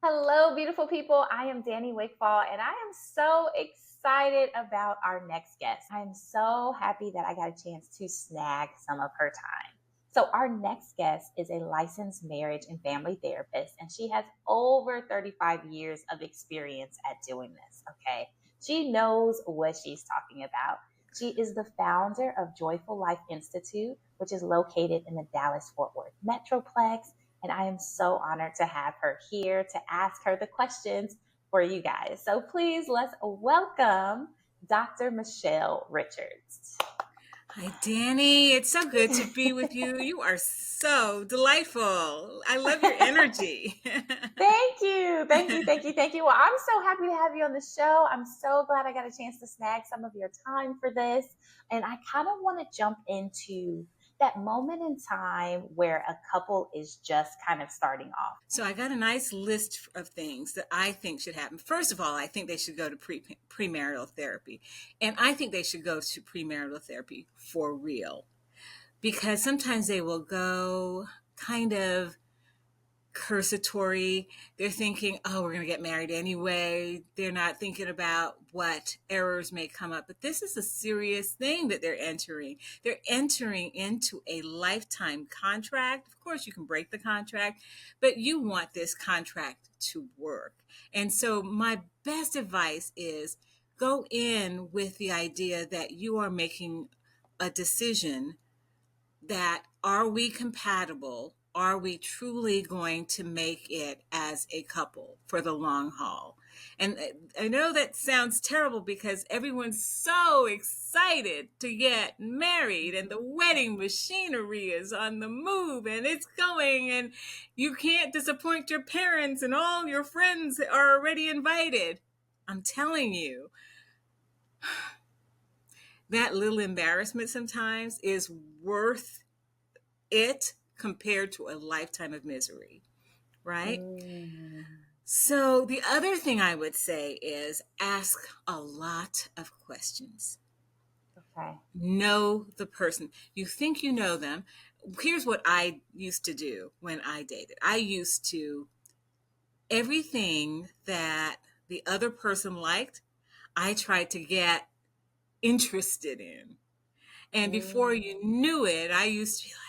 Hello, beautiful people. I am Dani Wigfall, and I am so excited about our next guest. I am so happy that I got a chance to snag some of her time. So, our next guest is a licensed marriage and family therapist, and she has over 35 years of experience at doing this. Okay. She knows what she's talking about. She is the founder of Joyful Life Institute, which is located in the Dallas Fort Worth Metroplex. And I am so honored to have her here to ask her the questions for you guys. So please let's welcome Dr. Michelle Richards. Hi, Dani. It's so good to be with you. You are so delightful. I love your energy. Thank you. Thank you. Thank you. Thank you. Well, I'm so happy to have you on the show. I'm so glad I got a chance to snag some of your time for this. And I kind of want to jump into that moment in time where a couple is just kind of starting off. So I got a nice list of things that I think should happen. First of all, I think they should go to premarital therapy. And I think they should go to premarital therapy for real. Because sometimes they will go kind of cursatory. They're thinking, oh, we're going to get married anyway. They're not thinking about what errors may come up. But this is a serious thing that they're entering. They're entering into a lifetime contract. Of course, you can break the contract, but you want this contract to work. And so my best advice is go in with the idea that you are making a decision that are we compatible? Are we truly going to make it as a couple for the long haul? And I know that sounds terrible because everyone's so excited to get married and the wedding machinery is on the move and it's going and you can't disappoint your parents and all your friends are already invited. I'm telling you, that little embarrassment sometimes is worth it compared to a lifetime of misery, right? So the other thing I would say is ask a lot of questions. Okay. Know the person. You think you know them. Here's what I used to do when I dated. I used to, everything that the other person liked, I tried to get interested in. And before you knew it, I used to be like,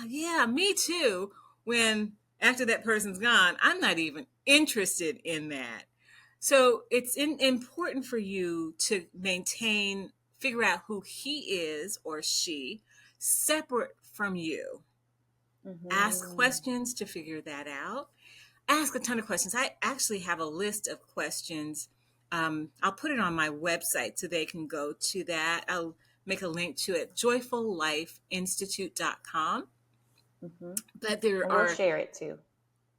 yeah, me too. When after that person's gone, I'm not even interested in that. So it's important for you to figure out who he is or she separate from you. Ask questions to figure that out. Ask a ton of questions. I actually have a list of questions. I'll put it on my website so they can go to that. I'll make a link to it, joyfullifeinstitute.com. But there And we'll are, share it too.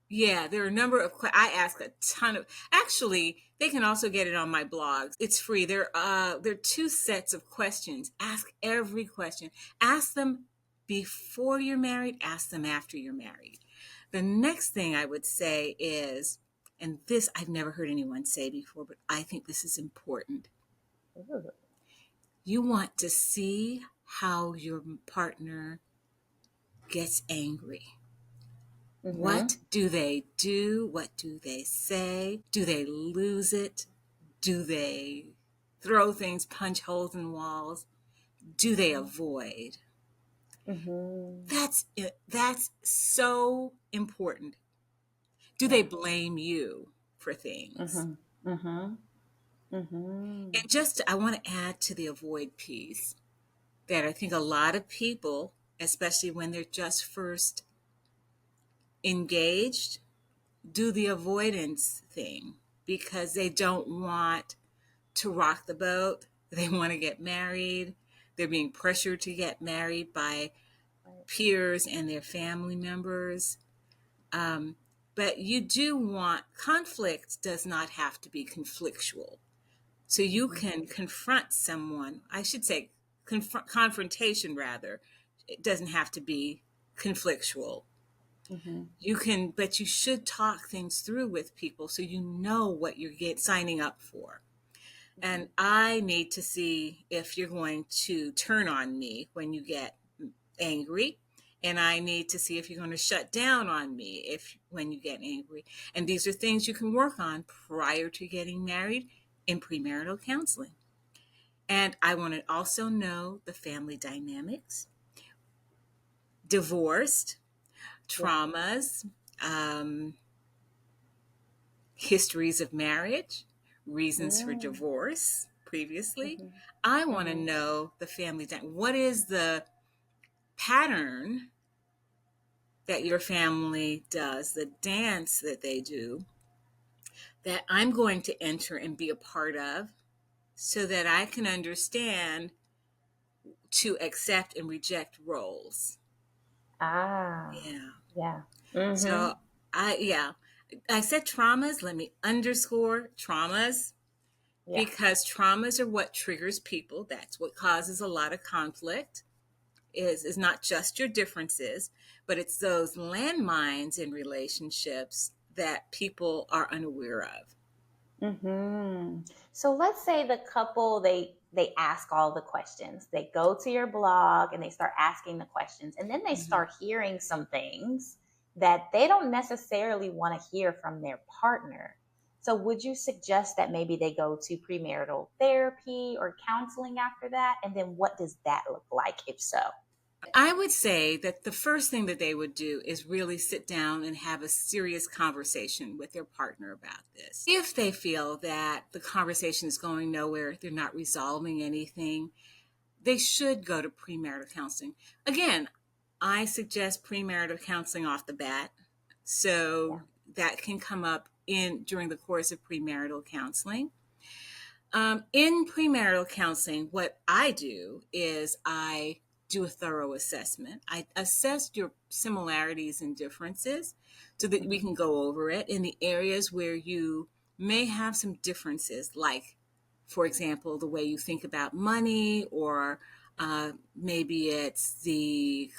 yeah, there are a number of, I ask a ton of, actually, they can also get it on my blogs. It's free. There are two sets of questions. Ask every question. Ask them before you're married, ask them after you're married. The next thing I would say is, and this I've never heard anyone say before, but I think this is important. Ooh. You want to see how your partner gets angry. What do they do? What do they say? Do they lose it? Do they throw things, punch holes in walls? Do they avoid? That's it. That's so important. Do they blame you for things? And just, I want to add to the avoid piece that I think a lot of people, especially when they're just first engaged, do the avoidance thing because they don't want to rock the boat. They want to get married. They're being pressured to get married by peers and their family members. But you do want, conflict does not have to be conflictual. So you can confront someone, I should say confrontation rather. It doesn't have to be conflictual. You can, but you should talk things through with people so you know what you're signing up for. And I need to see if you're going to turn on me when you get angry. and I need to see if you're going to shut down on me if when you get angry. And these are things you can work on prior to getting married in premarital counseling. And I want to also know the family dynamics, divorced, Yeah. traumas, histories of marriage, reasons for Mm. divorce previously. Mhm. I want to Mhm. know the family dynamic. What is the pattern that your family does, the dance that they do, that I'm going to enter and be a part of so that I can understand to accept and reject roles. Ah. Yeah. Yeah. So Mhm. yeah, I said traumas. Let me underscore traumas Yeah. because traumas are what triggers people. That's what causes a lot of conflict. Is not just your differences, but it's those landmines in relationships that people are unaware of. So let's say the couple they ask all the questions. They go to your blog and they start asking the questions, and then they Mhm. start hearing some things that they don't necessarily want to hear from their partner. So would you suggest that maybe they go to premarital therapy or counseling after that? And then what does that look like if so? I would say that the first thing that they would do is really sit down and have a serious conversation with their partner about this. If they feel that the conversation is going nowhere, they're not resolving anything, they should go to premarital counseling. Again, I suggest premarital counseling off the bat. So Yeah. that can come up in during the course of premarital counseling. In premarital counseling, what I do is I do a thorough assessment. I assess your similarities and differences so that we Mhm. can go over it in the areas where you may have some differences, like, for example, the way you think about money, or maybe it's the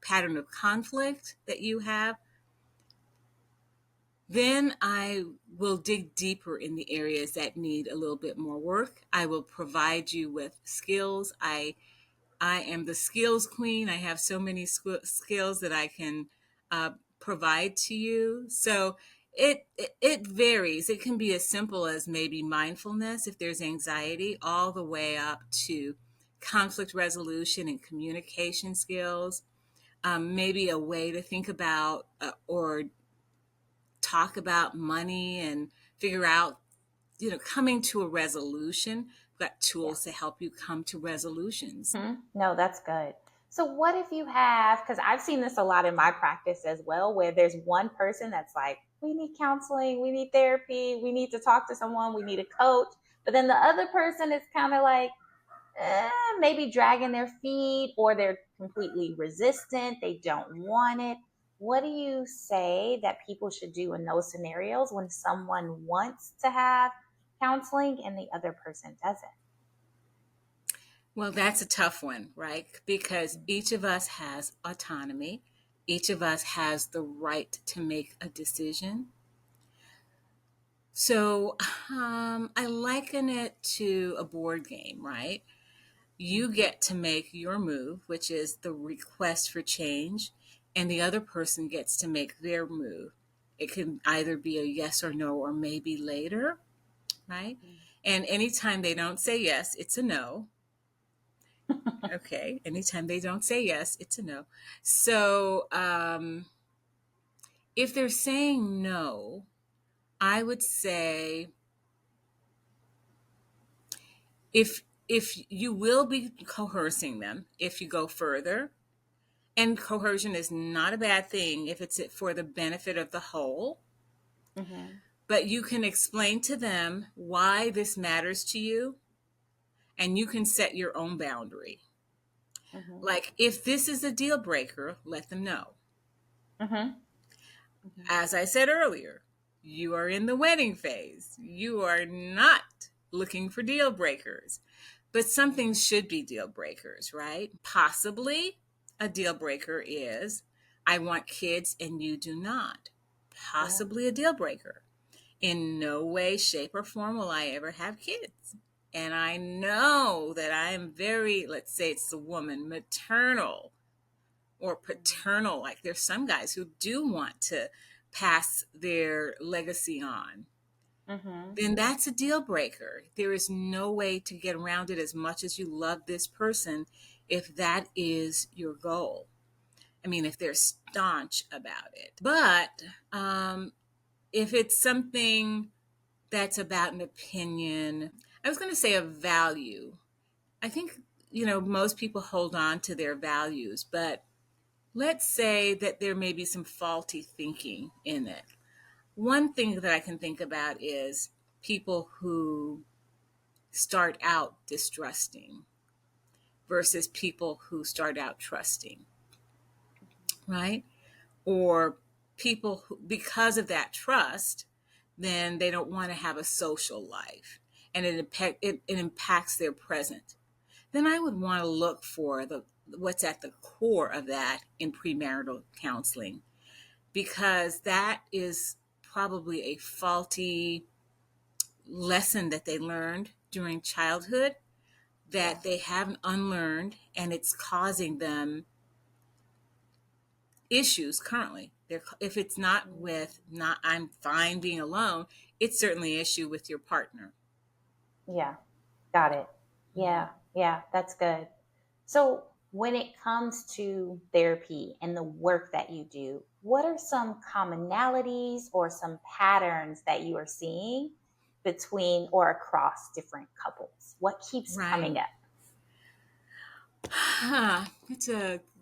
pattern of conflict that you have. Then I will dig deeper in the areas that need a little bit more work. I will provide you with skills. I am the skills queen. I have so many skills that I can uh, provide to you. So it varies. It can be as simple as maybe mindfulness if there's anxiety, all the way up to conflict resolution and communication skills. Maybe a way to think about or talk about money and figure out, coming to a resolution. We've got Yeah. tools to help you come to resolutions. No, that's good. So, what if you have, because I've seen this a lot in my practice as well, where there's one person that's like, we need counseling, we need therapy, we need to talk to someone, we need a coach. But then the other person is kind of like, maybe dragging their feet or they're completely resistant, they don't want it. What do you say that people should do in those scenarios when someone wants to have counseling and the other person doesn't? Well, that's a tough one, right? Because each of us has autonomy. Each of us has the right to make a decision. So I liken it to a board game, right? You Mhm. get to make your move, which is the request for change, and the other person gets to make their move. It can either be a yes or no, or maybe later, right? And anytime they don't say yes, it's a no. Okay. Anytime they don't say yes, it's a no. So if they're saying no, I would say if you will be coercing them if you go further, and coercion is not a bad thing if it's for the benefit of the whole, Mhm. but you can explain to them why this matters to you, and you can set your own boundary. Mhm. Like, if this is a deal breaker, let them know. Mhm. Mhm. As I said earlier, you are in the wedding phase. You are not looking for deal breakers, but some things should be deal breakers, right? Possibly a deal breaker is, I want kids and you do not. Yeah. Possibly a deal breaker. In no way, shape, or form will I ever have kids. And I know that I am very, let's say it's the woman, maternal, or paternal, like there's some guys who do want to pass their legacy on, Mm-hmm. then that's a deal breaker. There is no way to get around it as much as you love this person if that is your goal. I mean, if they're staunch about it. But if it's something that's about an opinion, I was going to say a value. I think, most people hold on to their values, but let's say that there may be some faulty thinking in it. One thing that I can think about is people who start out distrusting versus people who start out trusting, right? Or people who, because of that trust, then they don't want to have a social life and it impacts their present. Then I would want to look for what's at the core of that in premarital counseling, because that is probably a faulty lesson that they learned during childhood Yeah. that they haven't unlearned, and it's causing them issues currently. If it's not with not I'm fine being alone, it's certainly an issue with your partner. Yeah. Got it. Mhm. Yeah. Yeah. That's good. So, when it comes to therapy and the work that you do, what are some commonalities or some patterns that you are seeing between or across different couples? What keeps Right. coming up?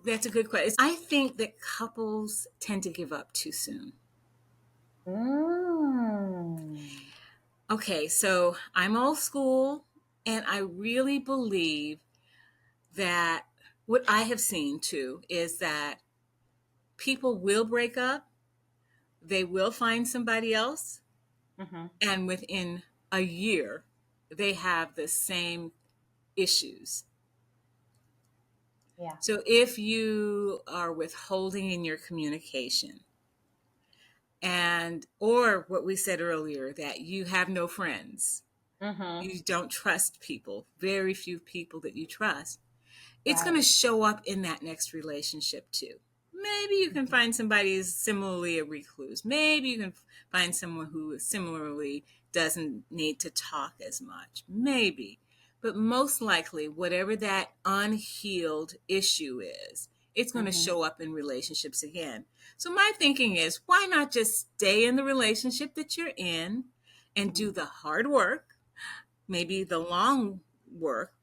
That's a good question. I think that couples tend to give up too soon. Mm. Okay, so I'm old school, and I really believe that what I have seen too is that people will break up, they will find somebody else, Mm-hmm. and within a year, they have the same issues. Yeah. So if you are withholding in your communication, and or what we said earlier, that you have no friends, Mm-hmm. you don't trust people, very few people that you trust, it's going Right. to show up in that next relationship too. Maybe you can Mm-hmm. find somebody who's similarly a recluse. Maybe you can find someone who similarly doesn't need to talk as much. Maybe. But most likely, whatever that unhealed issue is, it's going to Mm-hmm. show up in relationships again. So, my thinking is, why not just stay in the relationship that you're in and Mm-hmm. do the hard work, maybe the long work,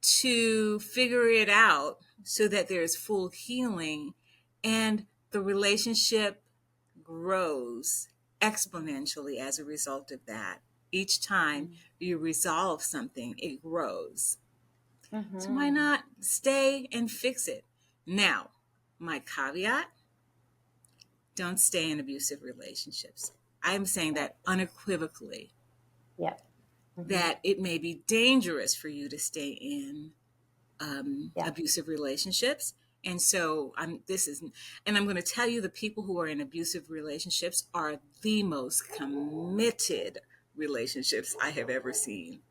to figure it out so that there's full healing and the relationship grows exponentially as a result of that. Each time you resolve something, it grows. So why Mm-hmm. not stay and fix it? Now, my caveat, don't stay in abusive relationships. I'm saying Right. that unequivocally, Yep. Mm-hmm. that it may be dangerous for you to stay in Yeah. abusive relationships. And so I'm going to tell you, the people who are in abusive relationships are the most committed relationships I have ever seen.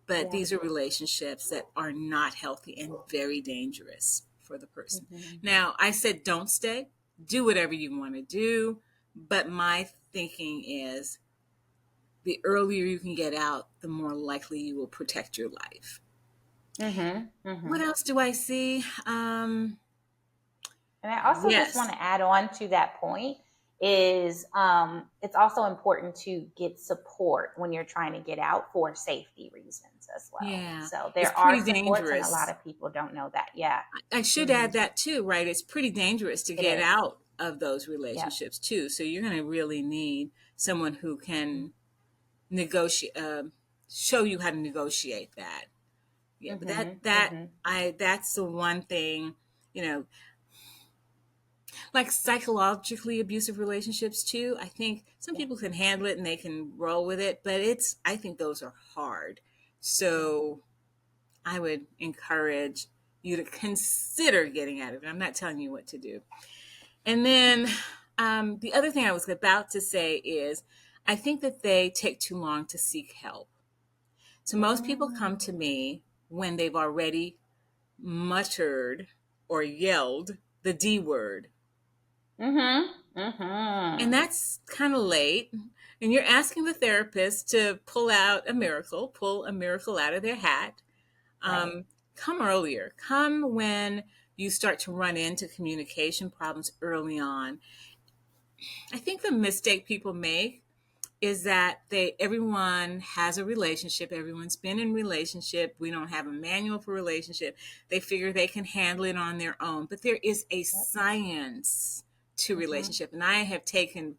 But Yeah. these are relationships that are not healthy and very dangerous for the person. Mm-hmm. Now, I said don't stay, do whatever you want to do. But my thinking is the earlier you can get out, the more likely you will protect your life. Mm-hmm. Mm-hmm. What else do I see? And I also just want Yes. to add on to that point is it's also important to get support when you're trying to get out for safety reasons as well. Yeah. So It's there are pretty supports, and a lot dangerous. of people don't know that. Yeah. I should Mm-hmm. add that too, right? It's pretty dangerous to It get is. out of those Yep. relationships too. So you're going to really need someone who Mm-hmm. can negotiate, show you how to negotiate that. Yeah, but Mm-hmm. Mm-hmm. that's the one thing, you know, like psychologically abusive relationships too. I think some Yeah. people can handle it and they can roll with it, but I think those are hard. Yeah. So I would encourage you to consider getting out of it. I'm not telling you what to do. And then the other thing I was about to say is I think that they take too long to seek help. So most people come to Mm. me when they've already muttered or yelled the D word. Mm-hmm. And Mm-hmm. that's kind of late. And you're asking the therapist to pull a miracle out of their hat. Right. Um, Come earlier. Come when you start to run into communication problems early on. I think the mistake people make is that everyone has a relationship, everyone's been in relationship, we don't have a manual for relationship. They figure they can handle it on their own, but there is a Yep. science to Mm-hmm. relationship, and I have taken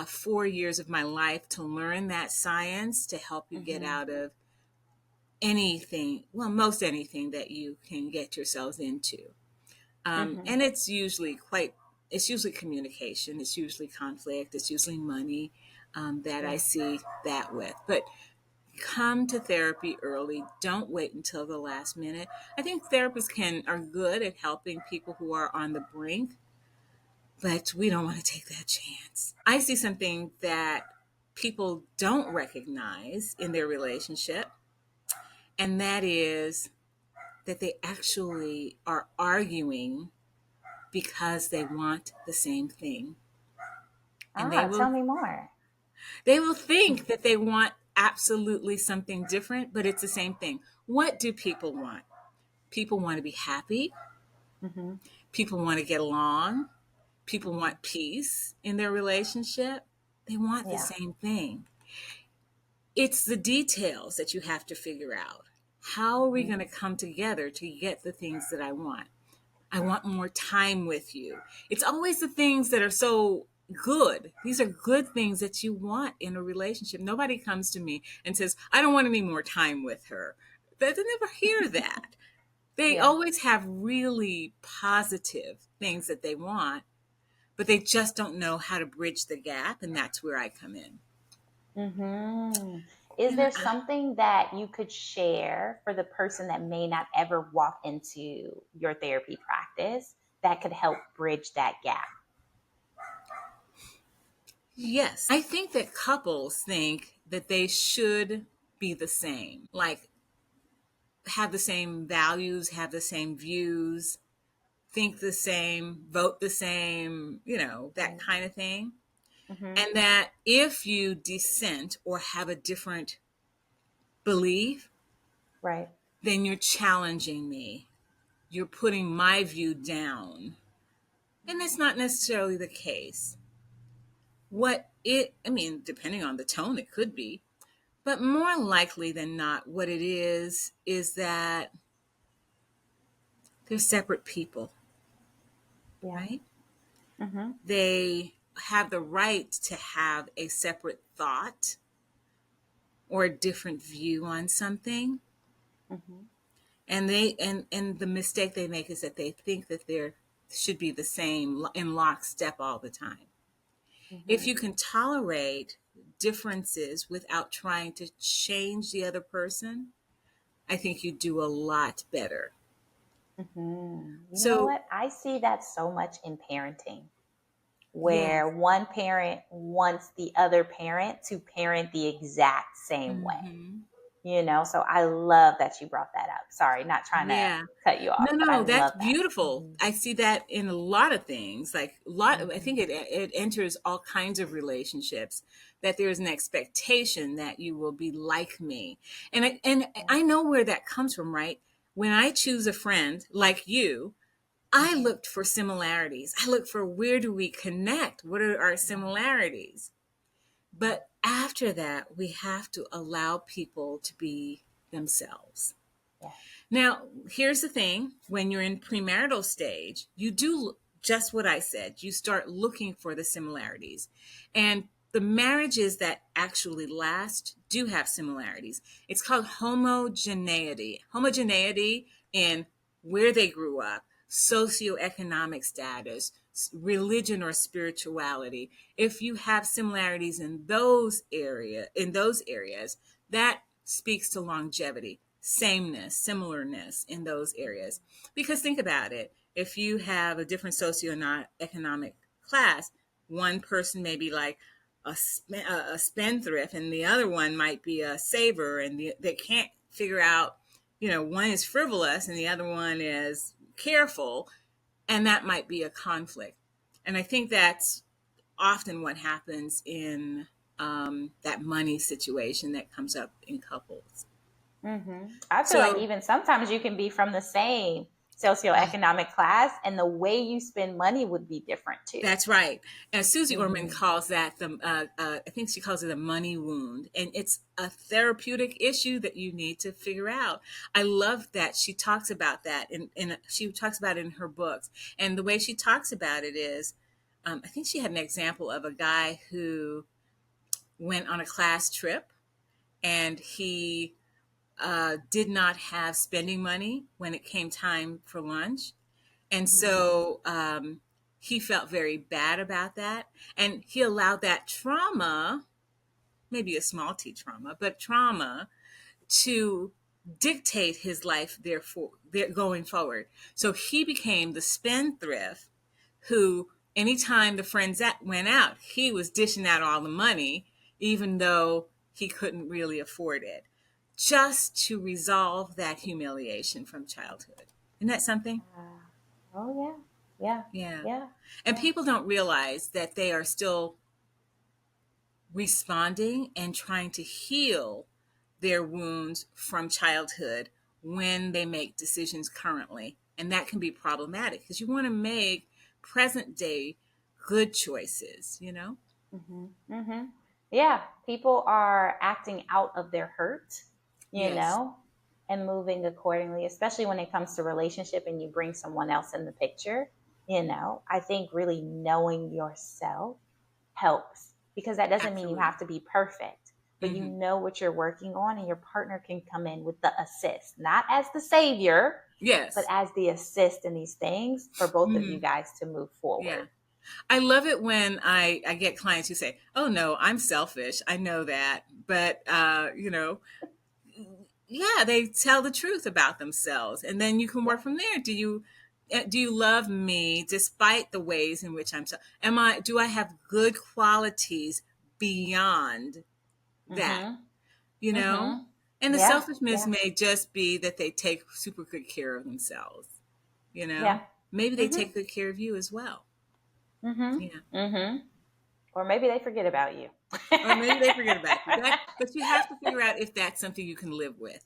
4 years of my life to learn that science to help you get Mm-hmm. out of anything, well, most anything that you can get yourselves into. Mm-hmm. And it's usually communication, it's usually conflict, it's usually money, that I Yeah. see that with. But come to therapy early. Don't wait until the last minute. I think therapists are good at helping people who are on the brink, but we don't want to take that chance. I see something that people don't recognize in their relationship, and that is that they actually are arguing because they want the same thing. And Ah, tell me more. they will think that they want absolutely something different, but it's the same thing. What do people want? People want to be happy. Mm-hmm. People want to get along. People Mm-hmm. want peace in their relationship. They want the Yeah. same thing. It's the details that you have to figure out. How are we Mm-hmm. going to come together to get the things that I want? I want more time with you. It's always the things that are so good. These are good things that you want in a relationship. Nobody comes to me and says, I don't want any more time with her. They never hear that. They Yeah. always have really positive things that they want, but they just don't know how to bridge the gap. And that's where I come in. Mm-hmm. Is And there something that you could share for the person that may not ever walk into your therapy practice that could help bridge that gap? yes, I think that couples think that they should be the same, like have the same values, have the same views, think the same, vote the same, that Right. kind of thing. Mm-hmm. And that if you dissent or have a different belief, Right. then you're challenging me. You're putting my view down. And that's not necessarily the case. I mean, depending on the tone, it could be. But more likely than not, what it is that they're separate people, Yeah. right? Mm-hmm. They have the right to have a separate thought or a different view on something. Mm-hmm. And the mistake they make is that they think that they should be the same in lockstep all the time. If Mm-hmm. you can tolerate differences without trying to change the other person, I think you do a lot better. Mm-hmm. You know So, what? I see that so much in parenting, yes. where one parent wants the other parent to parent the exact same way. Hmm. So I love that you brought that up. Sorry, not trying to Yeah. cut you off, No, but I no, that's love that. beautiful. Hmm. I see that in a lot of things. Like I think Hmm. it enters all kinds of relationships that there is an expectation that you will be like me. And Yeah. I know where that comes from, right? When I choose a friend like you, I Hmm. looked for similarities. I look for where do we connect? What are our Yeah. similarities? But after that, we have to allow people to be themselves. Yes. Now, here's the thing, when you're in premarital stage, you do just what I said. You start looking for the similarities. And the marriages that actually last do have similarities. It's called homogeneity. Homogeneity in where they grew up, socioeconomic status, religion or spirituality. If you have similarities in those areas, that speaks to longevity, sameness, similarness in those areas. Because think about it, if you have a different socioeconomic class, one person may be like a spendthrift, and the other one might be a saver, and they can't figure out, one is frivolous and the other one is careful. and that might be a conflict. And I think that's often what happens in that money situation that comes up in couples. I feel like So even sometimes you can be from the same socioeconomic class, and the way you spend money would be different too. that's right. And Susie Orman Mm-hmm. calls that I think she calls it a money wound. And it's a therapeutic issue that you need to figure out. I love that she talks about that. And she talks about it in her books. And the way she talks about it is, I think she had an example of a guy who went on a class trip and he did not have spending money when it came time for lunch. And Mm-hmm. so he felt very bad about that. And he allowed that trauma, maybe a small t trauma, but trauma to dictate his life, therefore, going forward. So he became the spendthrift who, anytime the friends went out, he was dishing out all the money, even though he couldn't really afford it, just to resolve that humiliation from childhood. Isn't that something? Oh yeah, yeah, Yeah. yeah, And yeah. people don't realize that they are still responding and trying to heal their wounds from childhood when they make decisions currently. And that can be problematic because you want to make present day good choices, you know? Mm-hmm. Mm-hmm. Yeah, people are acting out of their hurt, you Yes. know, and moving accordingly, especially when it comes to relationship and you bring someone else in the picture. I think really knowing yourself helps, because that doesn't mean you Absolutely. have to be perfect, but you Hmm. know what you're working on, and your partner can come in with the assist, not as the savior, but Yes. as the assist in these things for both of you Hmm. guys to move forward. Yeah. I love it when I get clients who say, "Oh no, I'm selfish. I know that," but yeah, they tell the truth about themselves, and then you can Yeah. work from there. Do you love me despite the ways in which I'm so? Am I? Do I have good qualities beyond that? Mm-hmm. You know, Mm-hmm. and the Yeah. selfishness Yeah. may just be that they take super good care of themselves. You Yeah. know, maybe they Mm-hmm. take good care of you as well. Mm-hmm. Yeah. Mm-hmm. Or maybe they forget about you. Or maybe they forget about you. But you have to figure out if that's something you can live with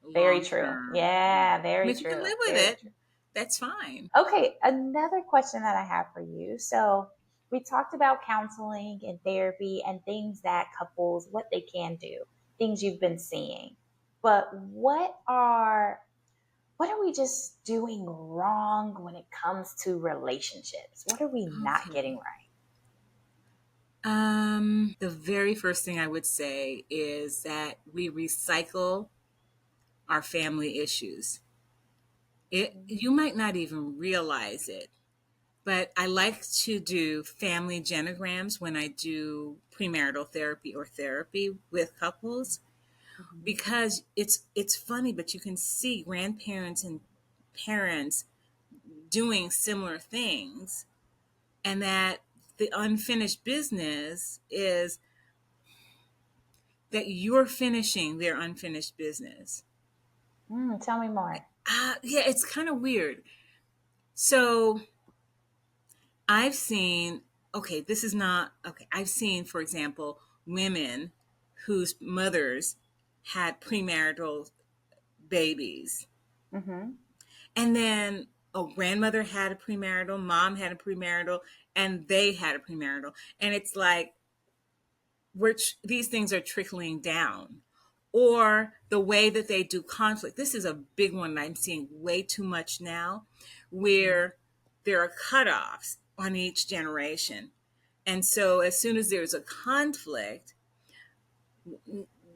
Very long true. term. Yeah. Yeah, And very if you can true. live with Very it, true. that's fine. Okay, another question that I have for you. So, we talked about counseling and therapy and things that couples, what they can do, things you've been seeing. But what are we just doing wrong when it comes to relationships? What are we not getting Okay. right? The very first thing I would say is that we recycle our family issues. You might not even realize it, but I like to do family genograms when I do premarital therapy or therapy with couples, Mm-hmm. because it's funny, but you can see grandparents and parents doing similar things, and that the unfinished business is that you're finishing their unfinished business. Tell me more. Yeah, it's kind of weird. So I've seen, okay, this is not, okay, I've seen, for example, women whose mothers had premarital babies. Mm-hmm. And then a grandmother had a premarital, mom had a premarital, and they had a premarital. And it's like, these things are trickling down, or the way that they do conflict. This is a big one that I'm seeing way too much now, Mm-hmm. where there are cutoffs on each generation. And so as soon as there's a conflict,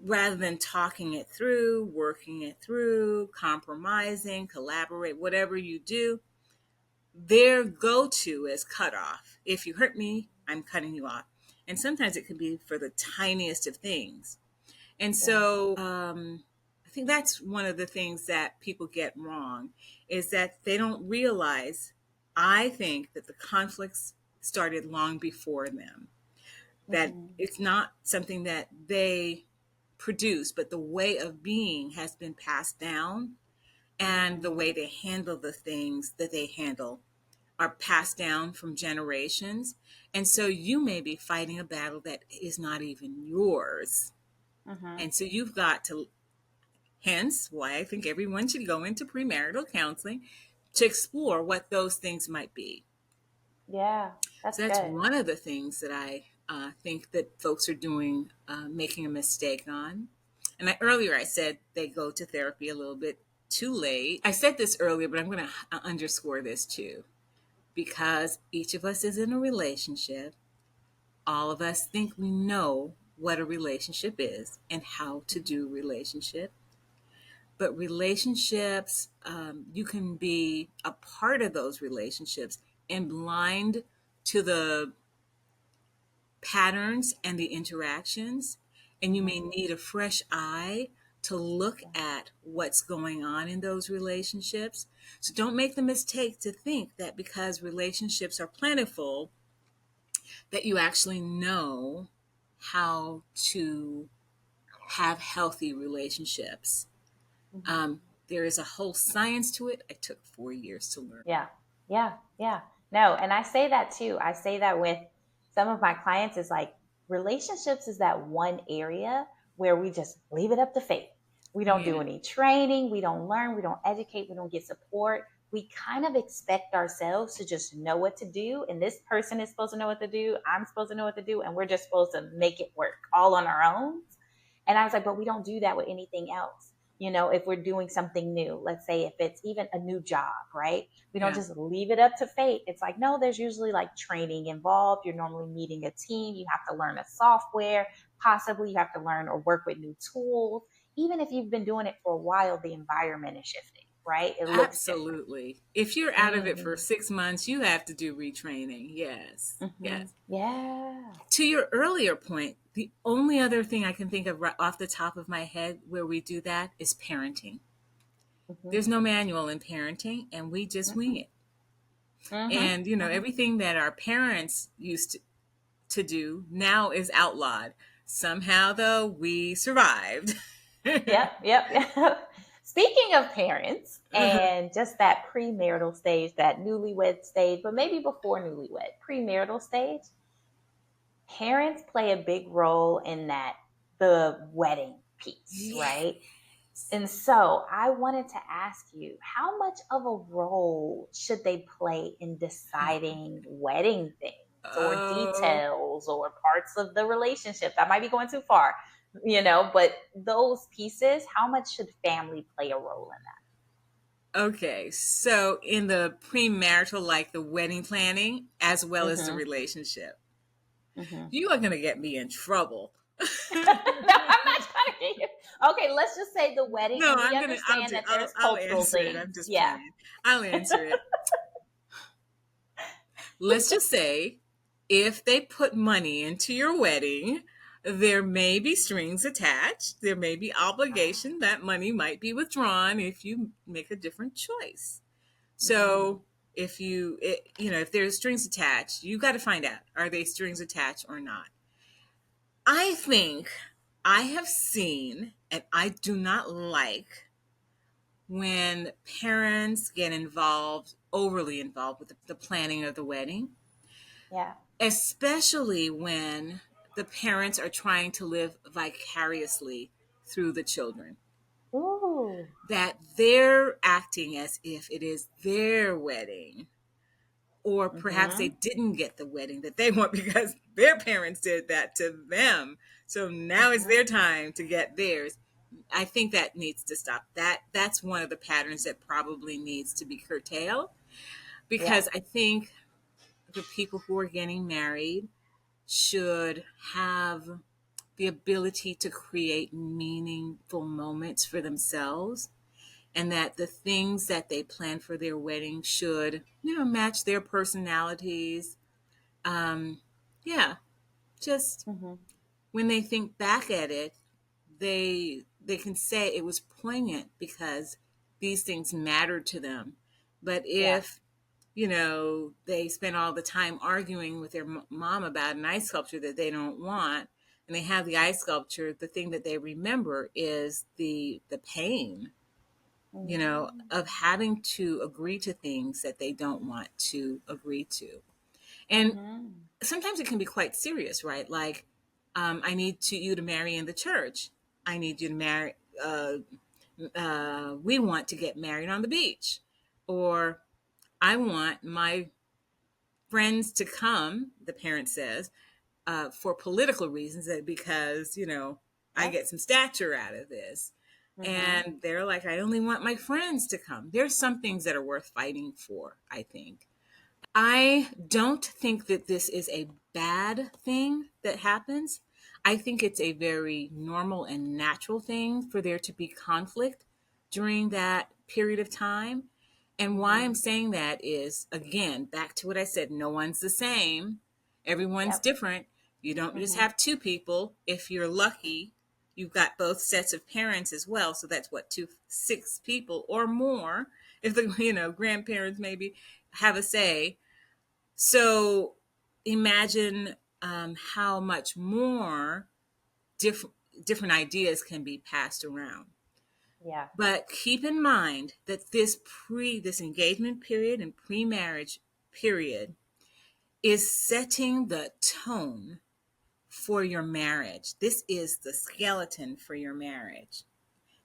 rather than talking it through, working it through, compromising, collaborate, whatever you do, their go-to is cut off. If you hurt me, I'm cutting you off. And sometimes it can be for the tiniest of things. And Yeah. so I think that's one of the things that people get wrong, is that they don't realize, I think, that the conflicts started long before them, that Mm-hmm. it's not something that they produce, but the way of being has been passed down, and the Mm-hmm. way they handle the things that they handle. are passed down from generations. And so you may be fighting a battle that is not even yours. Mm-hmm. And so you've got to, hence why I think everyone should go into premarital counseling to explore what those things might be. Yeah, that's So that's good. one of the things that I think that folks are doing, making a mistake on. And earlier I said they go to therapy a little bit too late. I said this earlier, but I'm going to underscore this too. Because each of us is in a relationship, all of us think we know what a relationship is and how to do relationship. But relationships, you can be a part of those relationships and blind to the patterns and the interactions. And you Mm-hmm. may need a fresh eye to look Yeah. at what's going on in those relationships. So don't make the mistake to think that because relationships are plentiful, that you actually know how to have healthy relationships. Mm-hmm. There is a whole science to it. I took 4 years to learn. Yeah. Yeah. Yeah. No, and I say that too. I say that with some of my clients is like relationships is that one area where we just leave it up to fate. We don't do Yeah, any training, we don't learn, we don't educate, we don't get support. We kind of expect ourselves to just know what to do. And this person is supposed to know what to do. I'm supposed to know what to do. And we're just supposed to make it work all on our own. And I was like, but we don't do that with anything else. You know, if we're doing something new, let's say if it's even a new job, right? We don't yeah, just leave it up to fate. It's like, no, there's usually like training involved. You're normally meeting a team. You have to learn a software. Possibly you have to learn or work with new tools. Even if you've been doing it for a while, the environment is shifting, right? It looks different. absolutely. If you're out of it for Mm-hmm. 6 months, you have to do retraining. Yes, Mm-hmm. yes. Yeah. To your earlier point, the only other thing I can think of right off the top of my head where we do that is parenting. Mm-hmm. There's no manual in parenting, and we just wing it. Mm-hmm. And, Mm-hmm. everything that our parents used to do now is outlawed. Somehow, though, we survived. Yep, yep, yep. Speaking of parents and just that premarital stage, that newlywed stage, but maybe before newlywed, premarital stage, parents play a big role in that, the wedding piece, Yes. right? And so I wanted to ask you, how much of a role should they play in deciding wedding things or Oh, details or parts of the relationship? That might be going too far, but those pieces, how much should family play a role in okay. So, in the premarital, like the wedding planning, as well that? as the relationship, Mm-hmm. you are going to get me in trouble. No, I'm not trying to get you. Okay, let's just say the wedding, No, and we I'm gonna. understand that there's I'll cultural answer it. things. I'm just Yeah. playing. I'll answer it. Let's just say, if they put money into your wedding, there may be strings attached. There may be obligation. That money might be withdrawn if you make a different choice. Mm-hmm. So if there's strings attached, you got to find out, are they strings attached or not. I think I have seen, and I do not like when parents get involved, overly involved with the planning of the wedding, Yeah. especially when the parents are trying to live vicariously through the children. Ooh. That they're acting as if it is their wedding, or perhaps they Mm-hmm. didn't get the wedding that they want because their parents did that to them. So now it's Mm-hmm. their time to get theirs. I think that needs to stop. That's one of the patterns that probably needs to be curtailed, Yeah. because I think the people who are getting married should have the ability to create meaningful moments for themselves, and that the things that they plan for their wedding should, match their personalities. um yeah, just Mm-hmm. when they think back at it, they can say it was poignant because these things mattered to them. But Yeah. if they spend all the time arguing with their mom about an ice sculpture that they don't want, and they have the ice sculpture, the thing that they remember is the pain. Mm-hmm. of having to agree to things that they don't want to agree to. And Mm-hmm. sometimes it can be quite serious, right? Like, I need you to marry in the church. I need you to marry. We want to get married on the beach, or I want my friends to come. The parent says, for political reasons, that because I Yep. get some stature out of this. Mm-hmm. And they're like, I only want my friends to come. There's some things that are worth fighting for, I think. I don't think that this is a bad thing that happens. I think it's a very normal and natural thing for there to be conflict during that period of time. And why I'm Mm-hmm. saying that is, again, back to what I said, no one's the same. Everyone's Yep. different. You don't just Mm-hmm. have two people. If you're lucky, you've got both sets of parents as well. So that's what, two, six people or more. If the, grandparents maybe have a say, so imagine how much more different ideas can be passed around. Yeah. But keep in mind that this engagement period and pre-marriage period is setting the tone for your marriage. This is the skeleton for your marriage.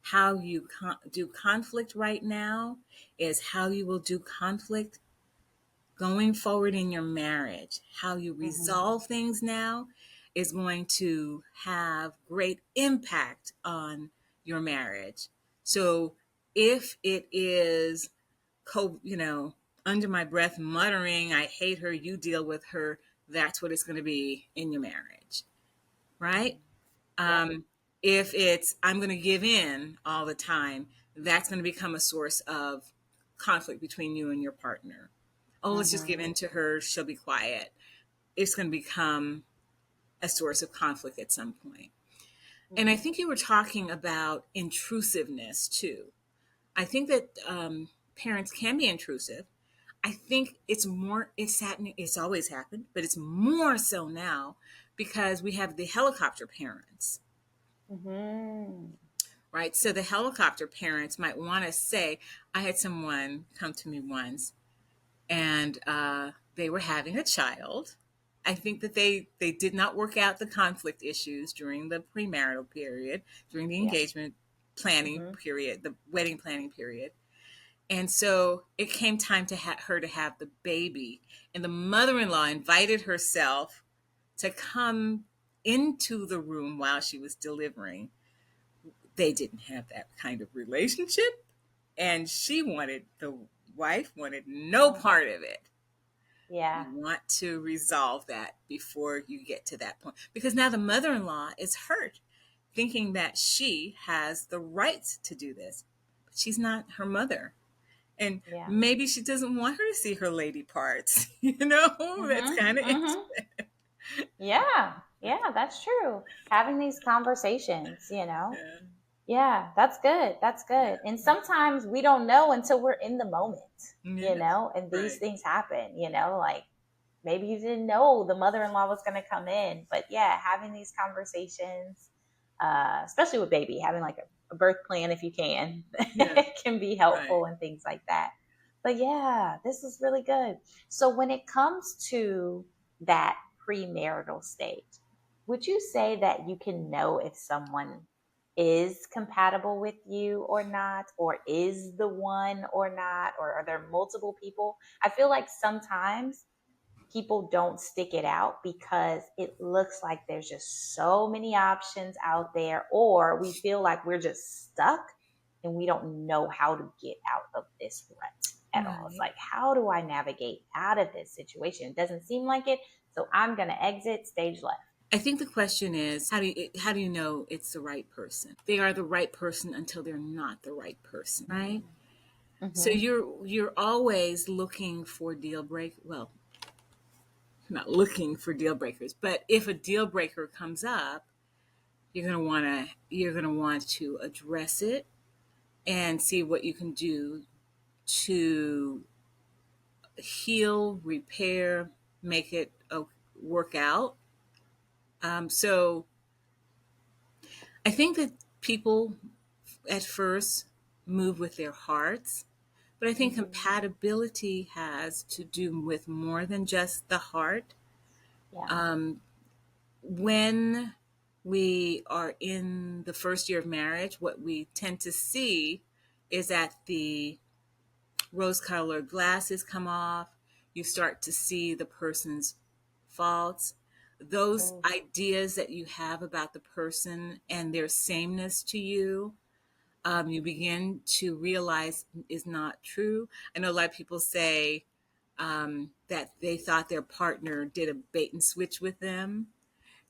How you do conflict right now is how you will do conflict going forward in your marriage. How you Mm-hmm. resolve things now is going to have great impact on your marriage. So if it is under my breath muttering, I hate her, you deal with her, that's what it's going to be in your marriage, right? Yep. um, if it's I'm going to give in all the time, that's going to become a source of conflict between you and your partner. Oh, let's just give Mm-hmm. in to her, she'll be quiet. It's going to become a source of conflict at some point. And I Mm-hmm. think you were talking about intrusiveness too. I think that parents can be intrusive. I think it's happening, it's always happened, but it's more so now because we have the helicopter parents, Mm-hmm. right? So the helicopter parents might want to say, I had someone come to me once, and they were having a child. I think that they did not work out the conflict issues during the premarital period, during the Yep. engagement planning Mm-hmm. period, the wedding planning period. And so it came time to her to have the baby. And the mother in law invited herself to come into the room while she was delivering. They didn't have that kind of relationship. And the wife wanted no Mm-hmm. part of it. Yeah. You want to resolve that before you get to that point. Because now the mother in law is hurt, thinking that she has the rights to do this. But she's not her mother. And Yeah. maybe she doesn't want her to see her lady parts. That's Mm-hmm. kind of it. Mm-hmm. Yeah. Yeah, that's true. Having these conversations, Yeah, Yeah, that's good. That's good. And sometimes we don't know until we're in the moment, yes, and these right. things happen, like maybe you didn't know the mother in law was going to come in. But yeah, having these conversations, especially with baby, having like a birth plan if you can, Yes, can be right. helpful and things like that. But yeah, this is really good. So when it comes to that premarital stage, would you say that you can know if someone is compatible with you or not, or is the one or not, or are there multiple people? I feel like sometimes people don't stick it out because it looks like there's just so many options out there, or we feel like we're just stuck and we don't know how to get out of this rut at all. It's Right. like, how do I navigate out of this situation? It doesn't seem like it. So I'm going to exit stage left. I think the question is, how do you know it's the right person? They are the right person until they're not the right person, right? So Mm-hmm. you're always looking for deal break. Well, not looking for deal breakers, but if a deal breaker comes up, you're gonna want to address it and see what you can do to heal, repair, make it work out. So I think that people at first move with their hearts. But I think Mm-hmm. compatibility has to do with more than just the heart. Yeah. Um, when we are in the first year of marriage, what we tend to see is that the rose colored glasses come off. You start to see the person's faults, those Oh. ideas that you have about the person and their sameness to you. You begin to realize is not true. I know a lot of people say that they thought their partner did a bait and switch with them.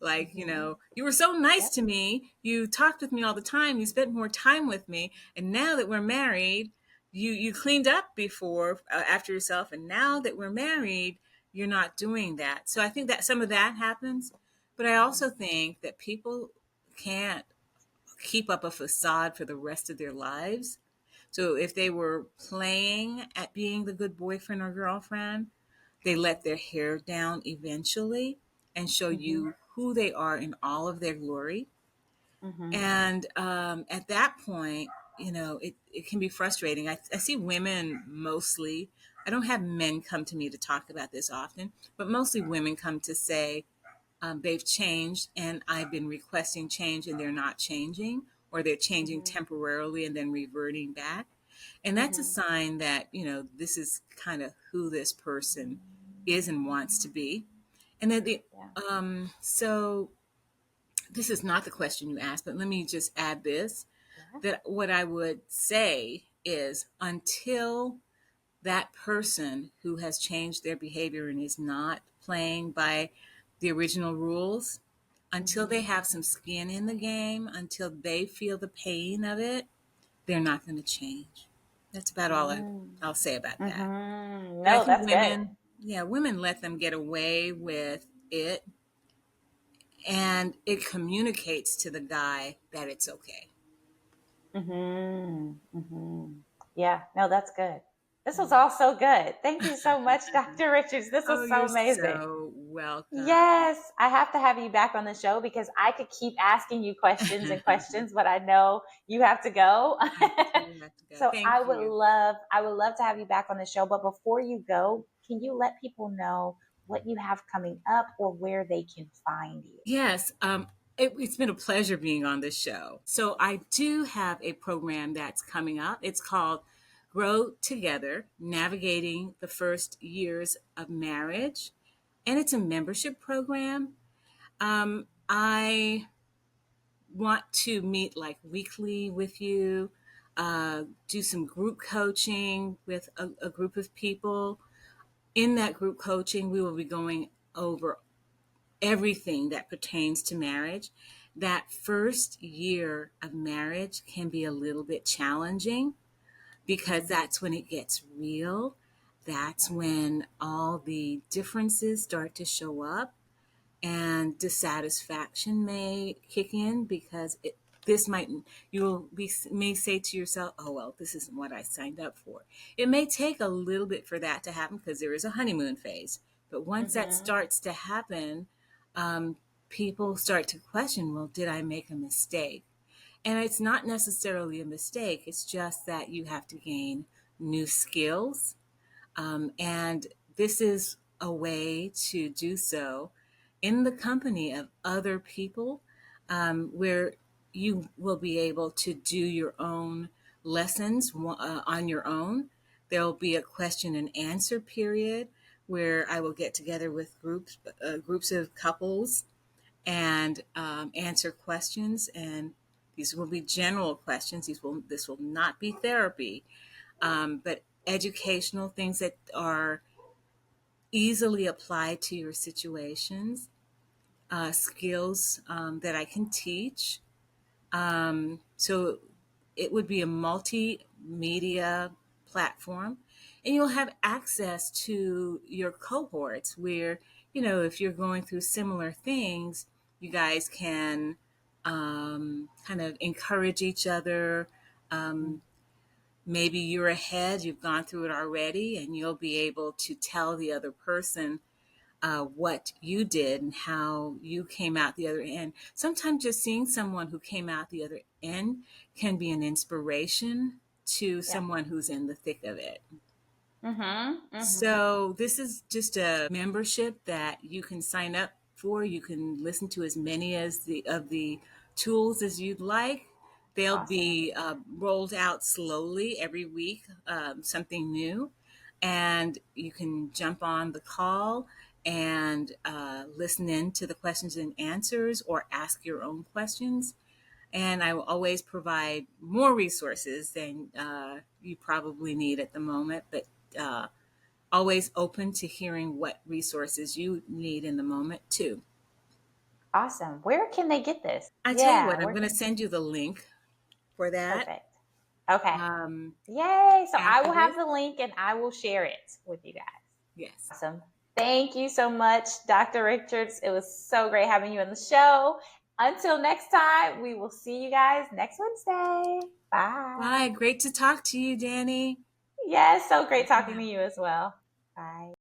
Like, Mm-hmm. you were so nice Yep. to me. You talked with me all the time. You spent more time with me. And now that we're married, you cleaned up before after yourself. And now that we're married, you're not doing that. So I think that some of that happens. But I also think that people can't keep up a facade for the rest of their lives. So if they were playing at being the good boyfriend or girlfriend, they let their hair down eventually and show Mm-hmm. you who they are in all of their glory. Mm-hmm. And at that point, it can be frustrating. I see women mostly. I don't have men come to me to talk about this often, but mostly women come to say they've changed and I've been requesting change and they're not changing, or they're changing Mm-hmm. temporarily and then reverting back. And that's a Mm-hmm. sign that, this is kind of who this person is and wants to be. And then Yeah. so this is not the question you asked, but let me just add this, Yeah. that what I would say is until that person who has changed their behavior and is not playing by the original rules, until Mm-hmm. they have some skin in the game, until they feel the pain of it, they're not going to change. That's about all Mm. I'll say about that. Mm-hmm. But I No, think that's good. women, yeah, women let them get away with it, and it communicates to the guy that it's okay. Mm-hmm. Mm-hmm. Yeah, no, that's good. This was all so good. Thank you so much, Dr. Richards. This was Oh, so you're amazing. so welcome. Yes, I have to have you back on the show because I could keep asking you questions and questions, but I know you have to go. I do have to go. So Thank you. I would love to have you back on the show. But before you go, can you let people know what you have coming up or where they can find you? Yes, it's been a pleasure being on this show. So I do have a program that's coming up. It's called Grow Together, Navigating the First Years of Marriage. And it's a membership program. I want to meet like weekly with you, do some group coaching with a group of people. In that group coaching, we will be going over everything that pertains to marriage. That first year of marriage can be a little bit challenging because Mm-hmm. that's when it gets real. That's Yeah. when all the differences start to show up and dissatisfaction may kick in because this might may say to yourself, oh well, this isn't what I signed up for. It may take a little bit for that to happen because there is a honeymoon phase, but once that Mm-hmm. starts to happen, um, people start to question, well, did I make a mistake? And it's not necessarily a mistake, it's just that you have to gain new skills, and this is a way to do so in the company of other people, where you will be able to do your own lessons on your own. There will be a question and answer period where I will get together with groups of couples and answer questions. And these will be general questions. This will not be therapy, but educational things that are easily applied to your situations, skills that I can teach. So it would be a multimedia platform, and you'll have access to your cohorts where, if you're going through similar things, you guys can kind of encourage each other. Um, Maybe you're ahead, you've gone through it already, and you'll be able to tell the other person what you did and how you came out the other end. Sometimes just seeing someone who came out the other end can be an inspiration to Yeah. someone who's in the thick of it. Mm-hmm. So this is just a membership that you can sign up for. You can listen to as many as the tools as you'd like. They'll Awesome. be rolled out slowly every week, something new, and you can jump on the call and listen in to the questions and answers, or ask your own questions. And I will always provide more resources than you probably need at the moment, but always open to hearing what resources you need in the moment too. Awesome. Where can they get this? I tell you what, Yeah, I'm where going to can send you the link for that perfect. Okay. um, Yay. So I after will have this. the link and I will share it with you guys. Yes. Awesome. Thank you so much, Dr. Richards. It was so great having you on the show. Until next time, we will see you guys next Wednesday. Bye. Bye. Great to talk to you, Dani. Yes, so great Bye for talking to now. you as well. Bye.